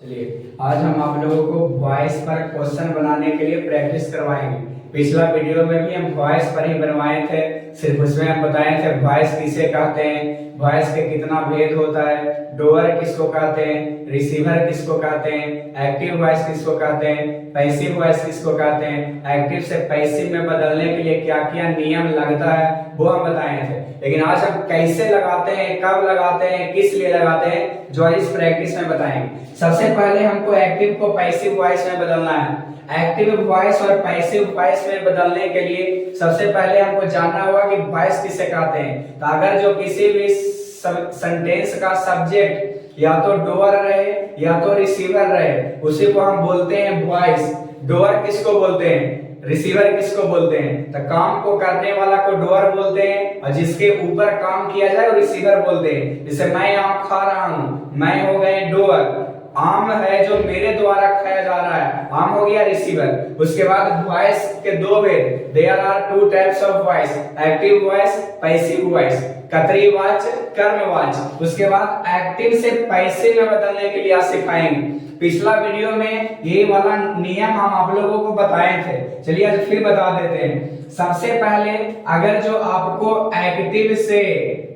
चलिए आज हम आप लोगों को वॉइस पर क्वेश्चन बनाने के लिए प्रैक्टिस करवाएंगे। पिछला वीडियो में भी हम वॉइस पर ही बनवाए थे, सिर्फ उसमें हम बताए थे वॉइस किसे कहते हैं, वॉइस के कितना भेद होता है, डोअर किसको कहते हैं, रिसीवर किसको कहते हैं, एक्टिव वॉइस किसको कहते हैं, पैसिव वॉइस किसको कहते हैं, एक्टिव से पैसिव में बदलने के लिए क्या क्या नियम लगता है वो हम बताए थे। लेकिन आज हम कैसे लगाते हैं, कब लगाते हैं, किस लिए लगाते हैं, जो इस प्रैक्टिस में बताएंगे। सबसे पहले हमको एक्टिव को पैसिव वॉइस में बदलना है। एक्टिव वॉइस और पैसिव वॉइस में बदलने के लिए सबसे पहले हमको जानना होगा कि वॉइस किसे कहते हैं। तो अगर जो किसी भी सेंटेंस का सब्जेक्ट या तो डोअर रहे या तो रिसीवर रहे, उसी को हम बोलते हैं वॉइस। डोअर किसको बोलते हैं, रिसीवर किसको बोलते हैं। तो काम को करने वाला को डोअर बोलते हैं और जिसके ऊपर काम किया जाए वो रिसीवर बोलते हैं। जैसे मैं आम खा रहा हूं, मैं हो गए डोअर, आम है जो मेरे द्वारा खाया जा रहा है, आम हो गया रिसीवर। उसके बाद वॉइस के दो भेद, there are two types of voice, active voice, passive voice, कर्तरीवाचक, कर्मवाचक। उसके बाद एक्टिव से पैसिव में बदलने के लिए आज सिखाएंगे। पिछला वीडियो में ये वाला नियम हम आप लोगों को बताए थे, चलिए आज फिर बता देते हैं। सबसे पहले अगर जो आपको एक्टिव से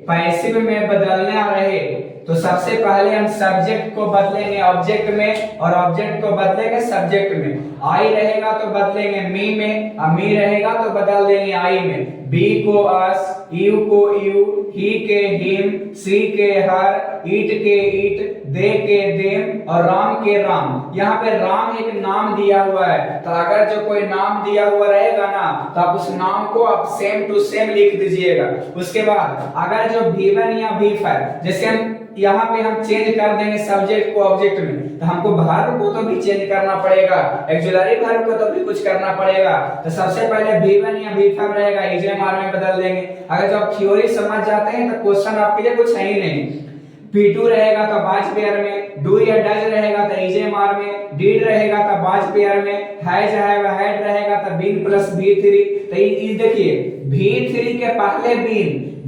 पैसिव में बदलना रहे तो सबसे पहले हम सब्जेक्ट को बदलेंगे ऑब्जेक्ट में और ऑब्जेक्ट को बदलेंगे सब्जेक्ट में। आई रहेगा तो बदलेंगे मी में, और मी रहेगा तो बदल देंगे आई में। बी को अस, यू को यू, ही के हिम, सी के हर, ईट के ईट, दे के देम और राम के राम। यहाँ पे राम एक नाम दिया हुआ है, तो अगर जो कोई नाम दिया हुआ रहेगा ना तो आप उस नाम को आप सेम टू सेम लिख दीजिएगा। उसके बाद अगर जो V1 या V5, जैसे हम यहाँ पे हम चेंज कर देंगे सब्जेक्ट को ऑब्जेक्ट में, तो हमको वर्ब को तो भी चेंज करना पड़ेगा, ऑक्सिलरी वर्ब को तो भी कुछ करना पड़ेगा। तो सबसे पहले V1 या V5 रहेगा, इजेमार में बदल देंगे। अगर जो आप थ्योरी समझ जाते हैं तो क्वेश्चन आपके लिए कुछ है ही नहीं। P2 रहेगा तो बाज पेयर में, डू या डज रहेगा तो इजेमार में, डीड रहेगा तो बाज पेयर में, हैज हैड रहेगा तो बीन प्लस V3। तो ये देखिए V3 के पहले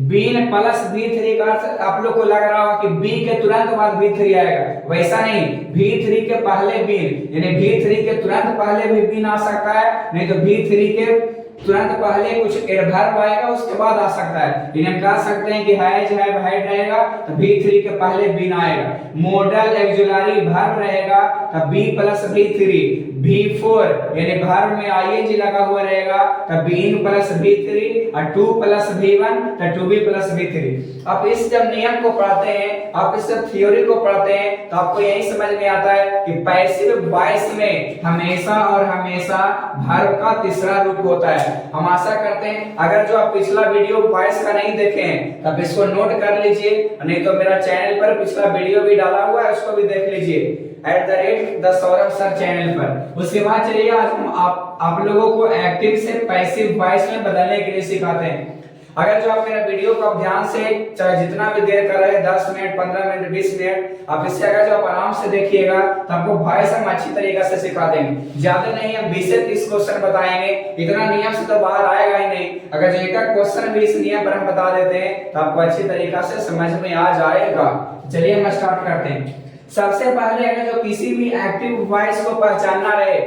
बीन प्लस V3 का अर्थ आप लोग को लग रहा होगा कि बी के तुरंत बाद V3 आएगा, वैसा नहीं। V3 के पहले बीन यानी V3 के तुरंत पहले भी बीन आ सकता है, नहीं तो V3 के तुरंत पहले कुछ एडवर्ब आएगा उसके बाद आ सकता है। इन्हें कह सकते हैं कि हैज हैव हैड रहेगा तो V3 के पहले बीन आएगा। मॉडल ऑक्सिलरी वर्ब रहेगा तो B प्लस V3, V4 यानी वर्ब में ing लगा हुआ रहेगा तो बीन प्लस V3 और 2 प्लस V1 तो 2B प्लस V3। अब इस जब नियम को पढ़ते हैं, आप इस थ्योरी को पढ़ते हैं तो आपको यही समझ में आता है कि पैसिव वॉइस में हमेशा और हमेशा वर्ब का तीसरा रूप होता है। हम आशा करते हैं अगर जो आप पिछला वीडियो वॉइस का नहीं देखे हैं तब इसको नोट कर लीजिए, नहीं तो मेरा चैनल पर पिछला वीडियो भी डाला हुआ है उसको भी देख लीजिए @द सौरभ सर चैनल पर। उसके बाद चलिए आज हम आप लोगों को एक्टिव से पैसिव वॉइस में बदलने के लिए सिखाते हैं। अगर जो आप मेरा वीडियो को आप ध्यान से चाहे जितना भी देर कर रहे हैं 10 मिनट 15 मिनट 20 मिनट, आप इससे अगर जो आप आराम से देखिएगा तो आपको वॉइस हम अच्छी तरीके से सिखा देंगे। ज्यादा नहीं हम 20 से 30 क्वेश्चन बताएंगे, इतना नियम से तो बाहर आएगा ही नहीं। अगर जो एक क्वेश्चन भी इस नियम पर हम बता देते हैं तो आपको अच्छी तरीके से समझ में आ जाएगा। चलिए हम स्टार्ट करते हैं। सबसे पहले अगर जो किसी भी एक्टिव वॉइस को पहचानना रहे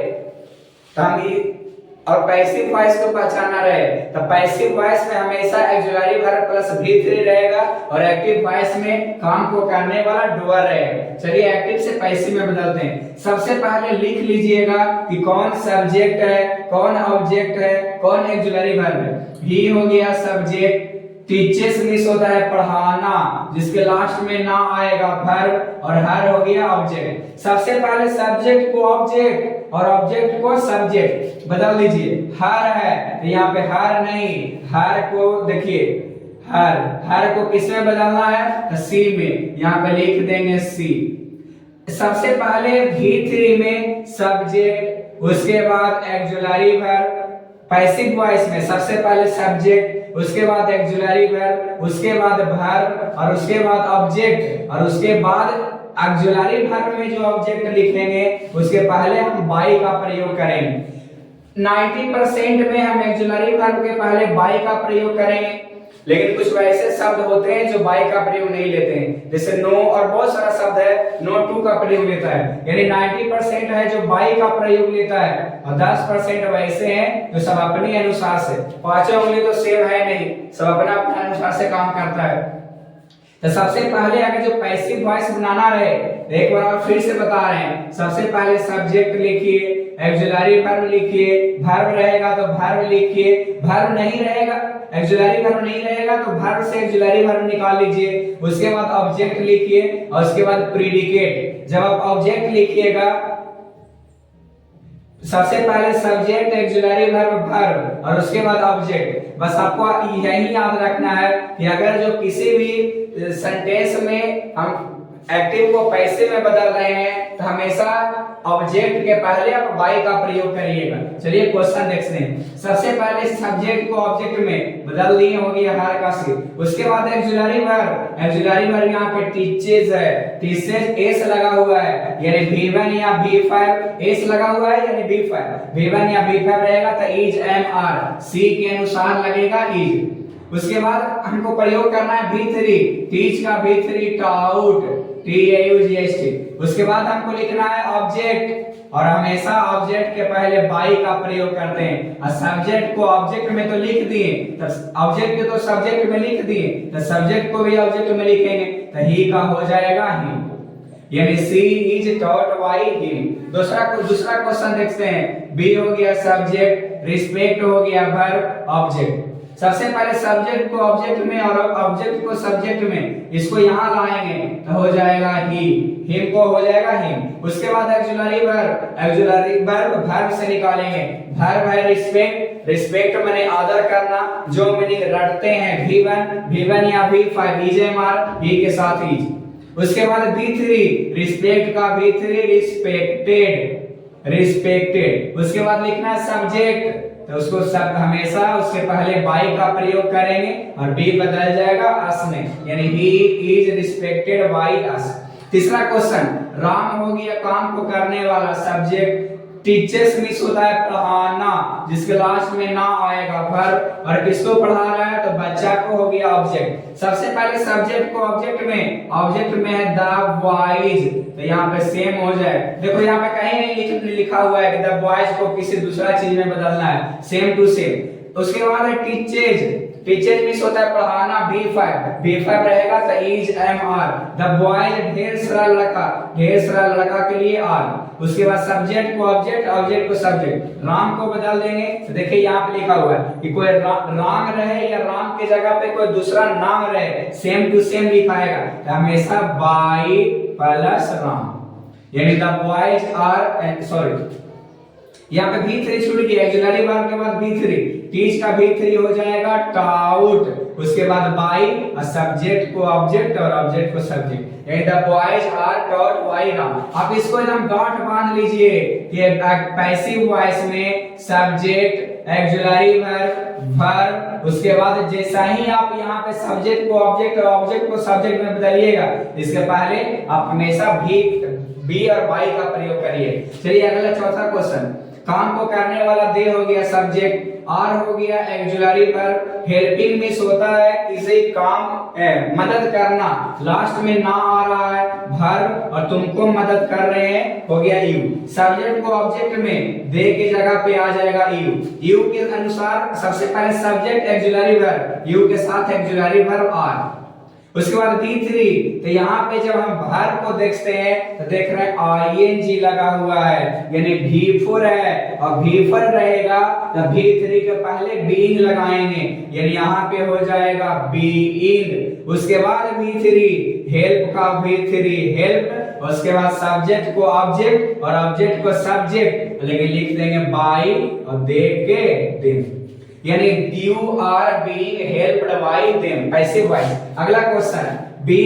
तो हम और पैसिव वॉइस को पहचानना रहे तो पैसिव वॉइस में हमेशा ऑक्सिलरी वर्ब प्लस V3 रहेगा और एक्टिव वॉइस में काम को करने वाला डूअर रहेगा। चलिए एक्टिव से पैसिव में बदलते हैं। सबसे पहले लिख लीजिएगा कि कौन सब्जेक्ट है, कौन ऑब्जेक्ट है, कौन ऑक्सिलरी वर्ब है। ही हो गया सब्जेक्ट, टीचर्स मिस होता है पढ़ाना, जिसके लास्ट में ना आएगा वर्ब, और हर हो गया ऑब्जेक्ट। सबसे पहले सब्जेक्ट को ऑब्जेक्ट और ऑब्जेक्ट को सब्जेक्ट बदल लीजिए। हर है तो यहाँ पे हर नहीं, हर को देखिए हर को किस में बदलना है तो सी में, यहाँ पे लिख देंगे सी। सबसे पहले V3 में सब्जेक्ट, उसके बाद ऑक्सिलरी वर्ब। पैसिव वॉइस में सबसे पहले सब्जेक्ट, उसके बाद ऑक्सिलरी वर्ब, उसके बाद वर्ब और उसके बाद ऑब्जेक्ट, और उसके बाद ऑक्सिलरी वर्ब में जो ऑब्जेक्ट लिखेंगे उसके पहले हम बाई का प्रयोग करेंगे। 90% में हम ऑक्सिलरी वर्ब के पहले बाई का प्रयोग करेंगे। लेकिन कुछ वैसे शब्द होते हैं जो बाई का प्रयोग नहीं लेते हैं, जैसे नो और बहुत सारा शब्द है नो टू का प्रयोग लेता है, यानी 90% है जो बाई का प्रयोग लेता है और 10% वैसे हैं जो सब अपने अनुसार से, पांचों उंगली तो सेम है नहीं, सब अपना अपने अनुसार से काम करता है। तो सबसे पहले अगर जो पैसिव वॉइस बनाना रहे, एक बार और फिर से बता रहे हैं, सबसे पहले सब्जेक्ट लिखिए, ऑक्सिलरी वर्ब लिखिए, वर्ब रहेगा तो वर्ब लिखिए, वर्ब नहीं रहेगा, ऑक्सिलरी वर्ब नहीं रहेगा तो वर्ब से ऑक्सिलरी वर्ब निकाल लीजिए, उसके बाद ऑब्जेक्ट लिखिए और उसके बाद प्रीडिकेट। जब आप ऑब्जेक्ट लिखिएगा, सबसे पहले सब्जेक्ट ऑक्सिलरी वर्ब वर्ब और उसके बाद ऑब्जेक्ट। बस आपको यही याद रखना है कि अगर जो किसी भी सेंटेंस में हम एक्टिव को पैसिव में बदल रहे हैं तो हमेशा ऑब्जेक्ट के पहले आप बाई का प्रयोग करिएगा। चलिए क्वेश्चन देखते हैं। सबसे पहले सब्जेक्ट को ऑब्जेक्ट में बदल दिए, हो गया हर का से। उसके बाद ऑक्सिलरी वर्ब यहाँ पे टीचेज है, टीचेज एस लगा हुआ है यानी V1 या V5, एस लगा हुआ है यानी V1 या V5 रहेगा तो इज एम आर सी के अनुसार लगेगा इज। उसके बाद हमको प्रयोग करना है V3, टीच का V3 टाउट TAUGHT। उसके बाद हमको लिखना है ऑब्जेक्ट और हमेशा ऑब्जेक्ट के पहले बाई का प्रयोग करते हैं और सब्जेक्ट को ऑब्जेक्ट में तो लिख दिए, तो ऑब्जेक्ट को तो सब्जेक्ट में लिख दिए तो सब्जेक्ट को भी ऑब्जेक्ट में लिखेंगे तो ही का हो जाएगा ही, यानी सी इज टॉट बाय हिम। दूसरा क्वेश्चन देखते हैं। बी हो गया सब्जेक्ट, रिस्पेक्ट हो गया वर्ब, ऑब्जेक्ट। सबसे पहले सब्जेक्ट को ऑब्जेक्ट में और ऑब्जेक्ट को सब्जेक्ट में, इसको यहां लाएंगे तो हो जाएगा ही, हिम को हो जाएगा हिम। उसके बाद ऑक्सिलरी वर्ब वर्ब से निकालेंगे, वर्ब है रिस्पेक्ट माने आदर करना, जो मीनिंग रटते हैं V1 या V5 इजेमार ही के साथ इज। उसके बाद V3 रिस्पेक्ट का V3 रिस्पेक्टेड। उसके बाद लिखना है सब्जेक्ट, तो उसको सब हमेशा उसके पहले बाई का प्रयोग करेंगे और बी बदल जाएगा अस में, यानी he is respected by us. तीसरा क्वेश्चन, राम हो गया काम को करने वाला, सब्जेक्ट टीचर्स मिस होता है पढ़ाना, जिसके लास्ट में ना आएगा वर्ब, और किसको पढ़ा रहा है तो बच्चा को, हो गया ऑब्जेक्ट। सबसे पहले सब्जेक्ट को ऑब्जेक्ट में है द बॉयज, तो यहाँ पे सेम हो जाए। देखो यहाँ पे कहीं नहीं लिखा हुआ है कि द बॉयज को किसी दूसरा चीज में बदलना है, सेम टू सेम। उसके बाद है टीचेज मिस होता है पढ़ाना, B5 रहेगा तो is am are. The boys ढेर सारा लड़का के लिए आर। उसके बाद सब्जेक्ट को ऑब्जेक्ट को सब्जेक्ट, राम को बदल देंगे तो देखिए यहाँ पे लिखा हुआ है कि कोई राम रहे या राम के जगह पे कोई दूसरा नाम रहे, सेम टू सेम लिखाएगा तो हमेशा बाई प्लस राम, यानी द बॉयज आर यहाँ पे V3 छूट गया, ऑक्सिलरी वर्ब के बाद V3, टीच का V3 हो जाएगा टाउट। उसके बाद बाई और सब्जेक्ट को ऑब्जेक्ट और ऑब्जेक्ट को सब्जेक्ट, यानी the boys are taught by Ram. आप इसको एकदम डॉट बांध लीजिए कि पैसिव वॉइस में सब्जेक्ट ऑक्सिलरी वर्ब, उसके बाद जैसा ही आप यहाँ पे सब्जेक्ट को ऑब्जेक्ट और ऑब्जेक्ट को सब्जेक्ट में बदलिएगा, इसके पहले आप हमेशा बी और बाई का प्रयोग करिए। चलिए अगला चौथा क्वेश्चन, काम को करने वाला दे हो गया सब्जेक्ट, आर हो गया ऑक्सिलरी वर्ब, हेल्पिंग मिस होता है किसी काम मदद करना, लास्ट में ना आ रहा है वर्ब और तुमको मदद कर रहे हैं, हो गया यू। सब्जेक्ट को ऑब्जेक्ट में दे की जगह पे आ जाएगा यू के अनुसार सबसे पहले सब्जेक्ट ऑक्सिलरी वर्ब, यू के साथ ऑक्सिलरी वर्ब आर। उसके बाद B3, तो यहाँ पे जब हम वर्ब को देखते हैं तो देख रहे हैं ing लगा हुआ है, यानी V4 है और V4 रहेगा तो V3 के पहले being लगाएंगे, यानी यहाँ पे हो जाएगा being। उसके बाद V3 हेल्प का V3 हेल्प, उसके बाद सब्जेक्ट को ऑब्जेक्ट और ऑब्जेक्ट को सब्जेक्ट, लेकिन लिख देंगे बाई और दे के देम, यानी you are being helped by them, passive voice. अगला question, B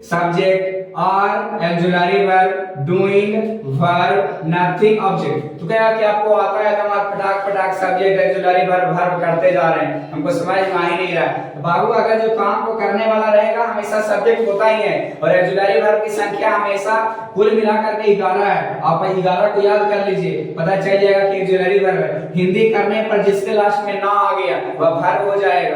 subject are auxiliary verb, doing verb, nothing object. तो क्या कि आपको आता है तो आप फटाक फटाक सब्जेक्ट ऑक्सिलरी वर्ब करते जा रहे हैं, हमको समझ में आ ही नहीं रहा। तो बाबू अगर जो काम को करने वाला रहेगा हमेशा सब्जेक्ट होता ही है, और ऑक्सिलरी वर्ब की संख्या हमेशा कुल मिलाकर के 11 है। आप 11 को याद कर लीजिए, पता चल जाएगा कि ऑक्सिलरी वर्ब है। हिंदी करने पर जिसके लास्ट में ना आ गया वह वर्ब हो जाएगा।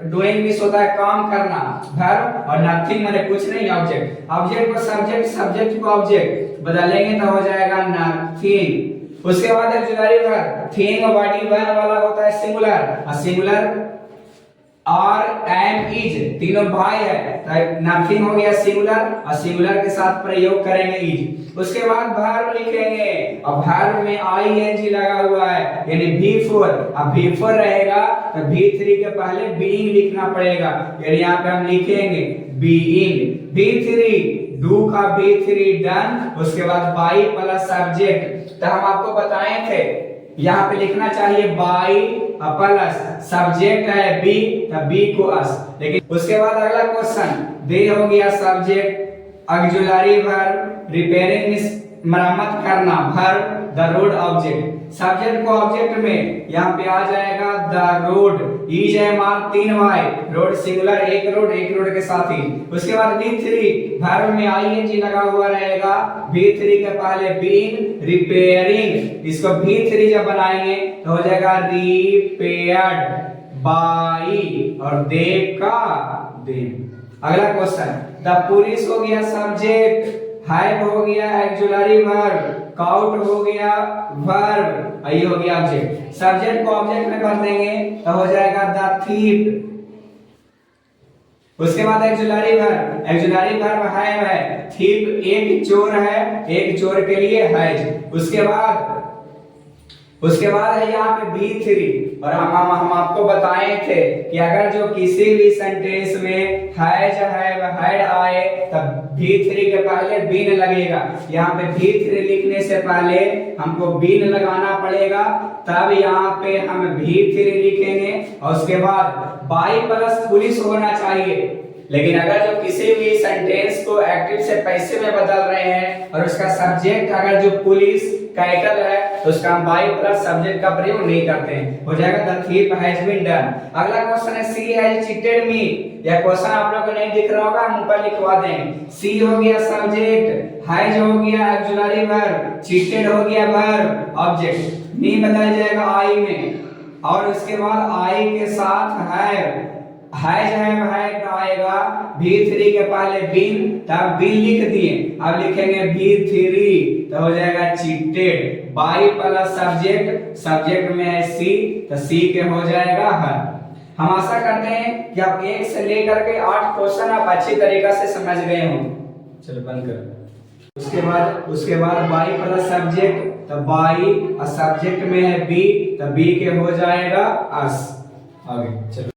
डूइंग मींस होता है काम करना, वर्ब, और नथिंग माने कुछ नहीं, ऑब्जेक्ट। ऑब्जेक्ट को सब्जेक्ट, सब्जेक्ट को ऑब्जेक्ट बदलेंगे तो हो जाएगा नथिंग। उसके बाद auxiliary verb thing body one वाला होता है सिंगुलर, और सिंगुलर आर एम इज तीनों भाई है, नथिंग हो गया सिंगुलर, और सिंगुलर के साथ प्रयोग करेंगे इज। उसके बाद वर्ब लिखेंगे, और वर्ब में आईएनजी लगा हुआ है यानी V4। अब V4 रहेगा तो V3 के पहले बीइंग लिखना पड़ेगा, यानी यहाँ पे हम लिखेंगे बीइंग। V3 डू का V3 डन, उसके बाद बाई प्लस सब्जेक्ट। तो हम आपको बताए थे यहाँ पे लिखना चाहिए बाई प्लस सब्जेक्ट है बी, तब बी को अस। लेकिन उसके बाद अगला क्वेश्चन दे हो गया subject auxiliary verb, repairing means मरम्मत करना, verb the road object. Subject को ऑब्जेक्ट में यहाँ पे आ जाएगा द रोड, इज है मान 3 वाई, रोड सिंगुलर एक रोड के साथ ही। उसके बाद V3 वर्ब में आईएनजी लगा हुआ रहेगा, V3 के पहले बीइंग रिपेयरिंग, इसको V3 जब बनाएंगे तो हो जाएगा रिपेयर्ड बाई, और दे का देम। अगला क्वेश्चन द पुलिस हो गया सब्जेक्ट, हैव हो गया ऑक्सिलरी वर्ब, काउट हो गया वर्ब, ये हो गया ऑब्जेक्ट। सब्जेक्ट को ऑब्जेक्ट में कर देंगे तो हो जाएगा द थीफ। उसके बाद ऑक्सिलरी वर्ब, ऑक्सिलरी वर्ब है थीफ एक चोर है, एक चोर के लिए हैज। उसके बाद है यहाँ पे V3, और हम आपको बताए थे कि अगर जो किसी भी सेंटेंस में हैज हैव हैड आए तब V3 के पहले बीन लगेगा। यहाँ पे V3 लिखने से पहले हमको बीन लगाना पड़ेगा, तब यहाँ पे हम V3 लिखेंगे, और उसके बाद बाई प्लस पुलिस होना चाहिए। लेकिन अगर जो किसी भी सेंटेंस को एक्टिव से पैसिव में बदल रहे हैं और उसका सब्जेक्ट अगर जो पुलिस टाइटल है तो उसका हम बाई प्लस सब्जेक्ट का प्रयोग नहीं करते हैं, हो जाएगा the thief has been done. अगला क्वेश्चन है सी हैज चीटेड मी। यह क्वेश्चन आप लोगों को नहीं दिख रहा होगा, हम ऊपर लिखवा देंगे। सी हो गया सब्जेक्ट, हैज हो गया ऑक्सिलरी वर्ब, चीटेड हो गया वर्ब, ऑब्जेक्ट। मी बदल जाएगा आई में, और उसके बाद आई के साथ हैव आएगा, V3 के पहले बीन, तब बीन लिख दिए। अब लिखेंगे V3 तो हो जाएगा cheated, by plus subject, subject में है सी तो सी के हो जाएगा हर। हम आशा करते हैं कि आप 1 से लेकर के 8 क्वेश्चन आप अच्छी तरीका से समझ गए हों। चलो बंद कर। उसके बाद बाई प्लस सब्जेक्ट तो बाई, और सब्जेक्ट में है बी तो बी के हो जाएगा अस। आगे चलो।